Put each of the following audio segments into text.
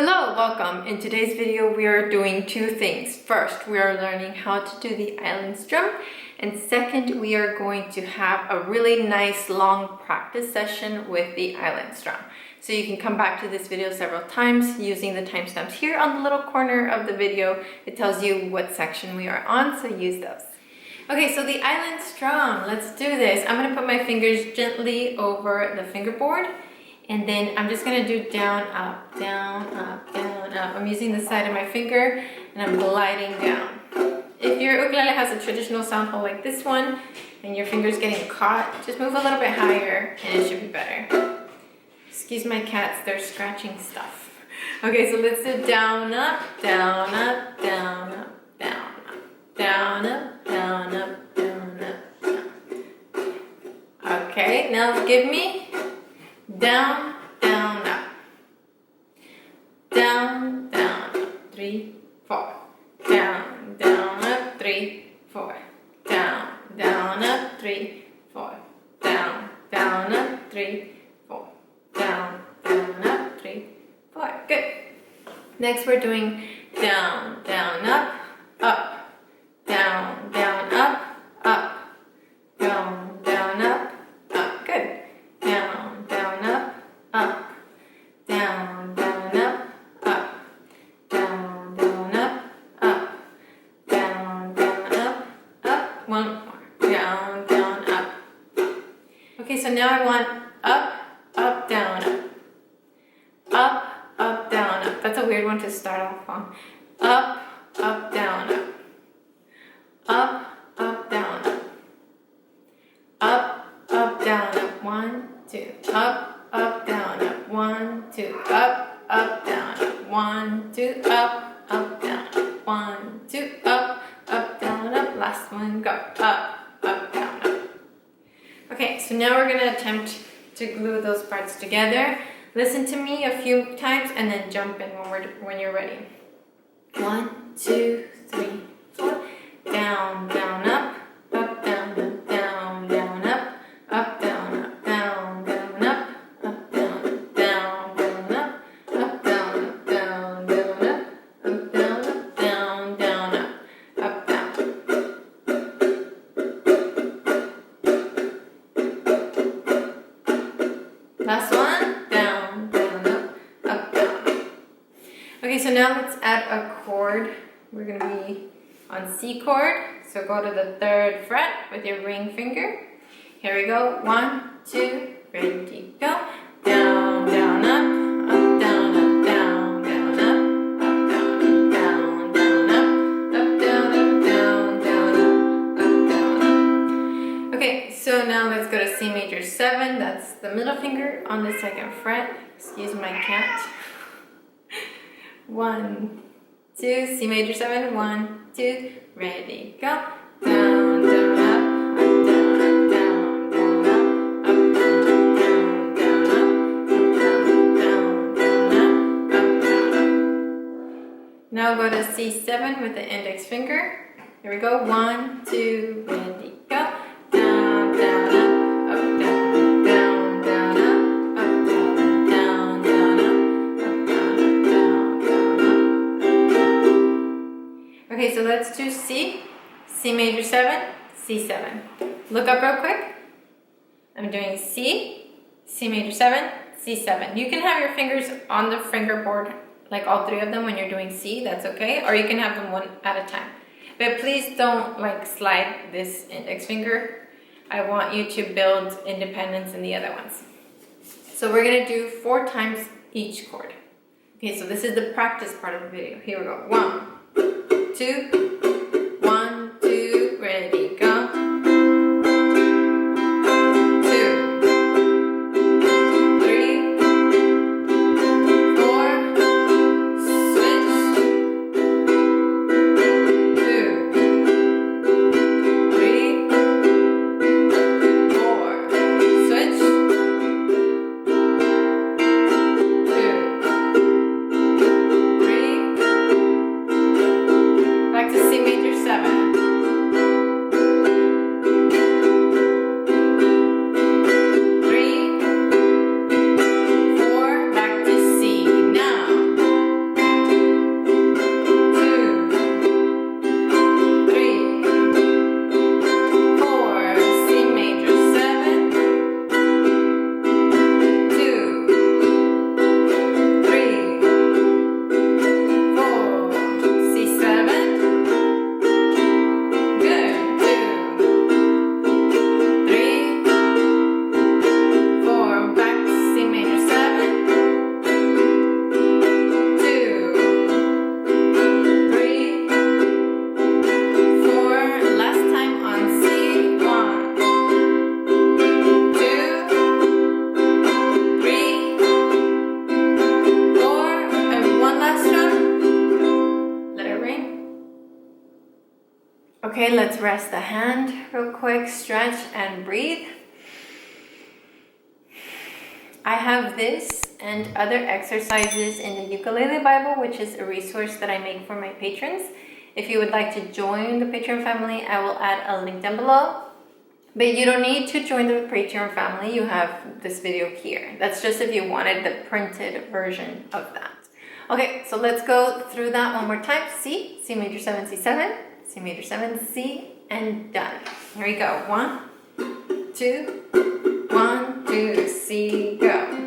Hello, welcome. In today's video we are doing two things. First, we are learning how to do the island strum, and second, we are going to have a really nice long practice session with the island strum. So you can come back to this video several times using the timestamps here on the little corner of the video. It tells you what section we are on, so use those. Okay, so the island strum, let's do this. I'm gonna put my fingers gently over the fingerboard, and then I'm just gonna do down, up, down, up, down, up. I'm using the side of my finger and I'm gliding down. If your ukulele has a traditional sound hole like this one and your finger's getting caught, just move a little bit higher and it should be better. Excuse my cats, they're scratching stuff. Okay, so let's do down, up, down, up, down, up, down, up, down, up, down, up, down, up, down. Okay, now give me down, down, up. Down, down, up. 3, 4. Down, down, up. 3, 4. Down, down, up. 3, 4. Down, down, up. 3, 4. Down, down, up. 3, 4. Good. Next we're doing down, down, up, up. Down, down, up, up. Down, down, up, up. Good. Down, down, up, up. Down, down, up, up. Down, down, up, up. Down, down, up, up. One more. Down, down, up. Okay, so now I want up, up, down, up. Up, up, down, up. That's a weird one to start off on. Up, up, down, up. Up, up, down, up. Up, up, down, up. 1, 2. Up, up, down, up. 1, 2. Up, up, down, up. 1, 2. Up, up, down, up. 1, 2. Up, up, down, up. Last one, go. Up, up, down, up. Okay, so now we're gonna attempt to glue those parts together. Listen to me a few times and then jump in when you're ready. 1, 2, 3, 4. Down, down, up, up, down, up, down, down, up, up, down, up, down, down, up, up, down, up, down, down, up, up, down, up, down, down, up, up, down, up, down, down, up, up, down. Last one, down, down, up, down. Okay, so now let's add a chord. We're gonna be on C chord, so go to the 3rd fret with your ring finger. Here we go. 1, 2, ready, go. Down, down, up, up, down, up, down, down, up, down, down, up, down, up, down, up, down. Okay, so now let's go to C major 7. That's the middle finger on the 2nd fret. Excuse my cat. 1, 2, C major 7, 1, 2, ready, go. Down, down, up, down, down, down, up, down, down, down, up, down. Now go to C7 with the index finger. Here we go. 1, 2, ready, go. Down, down, up, down, down, down, up, down, down, up. Okay, so let's do C, C major 7, C7. Look up real quick. I'm doing C, C major 7, C7. You can have your fingers on the fingerboard, like all 3 of them when you're doing C, that's okay. Or you can have them one at a time. But please don't like slide this index finger. I want you to build independence in the other ones. So we're gonna do 4 times each chord. Okay, so this is the practice part of the video. Here we go. 1, 2, 1, 2, ready, go. 2, 3, 4, switch. 2, 3, 4, switch. 2, 3, back to C. Okay, let's rest the hand real quick, stretch and breathe. I have this and other exercises in the Ukulele Bible, which is a resource that I make for my patrons. If you would like to join the Patreon family, I will add a link down below. But you don't need to join the Patreon family. You have this video here. That's just if you wanted the printed version of that. Okay, so let's go through that one more time. C, C major 7, C7, C major 7, C, and done. Here we go. 1, 2, 1, 2, C, go.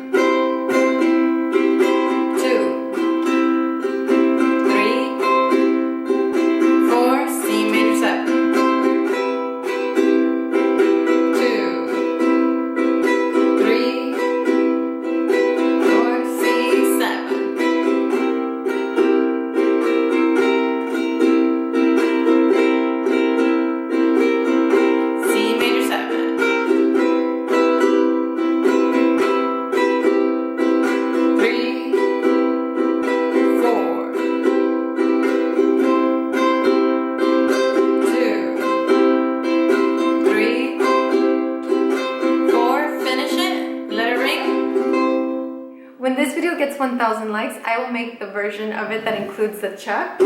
1,000 likes, I will make the version of it that includes the chuck. So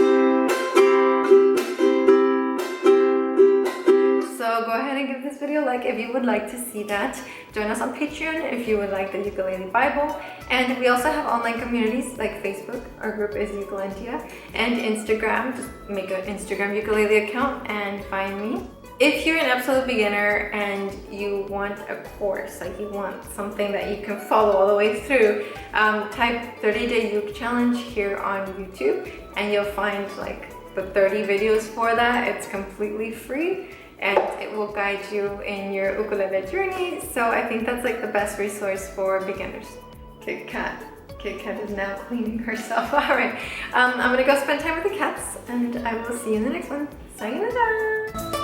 go ahead and give this video a like if you would like to see that. Join us on Patreon if you would like the Ukulele Bible. And we also have online communities like Facebook. Our group is Ukelandia. And Instagram. Just make an Instagram ukulele account and find me. If you're an absolute beginner and you want a course, like you want something that you can follow all the way through, type 30-day Uke challenge here on YouTube and you'll find like the 30 videos for that. It's completely free and it will guide you in your ukulele journey. So I think that's like the best resource for beginners. Kit Kat is now cleaning herself. All right, I'm gonna go spend time with the cats and I will see you in the next one. Sayonara.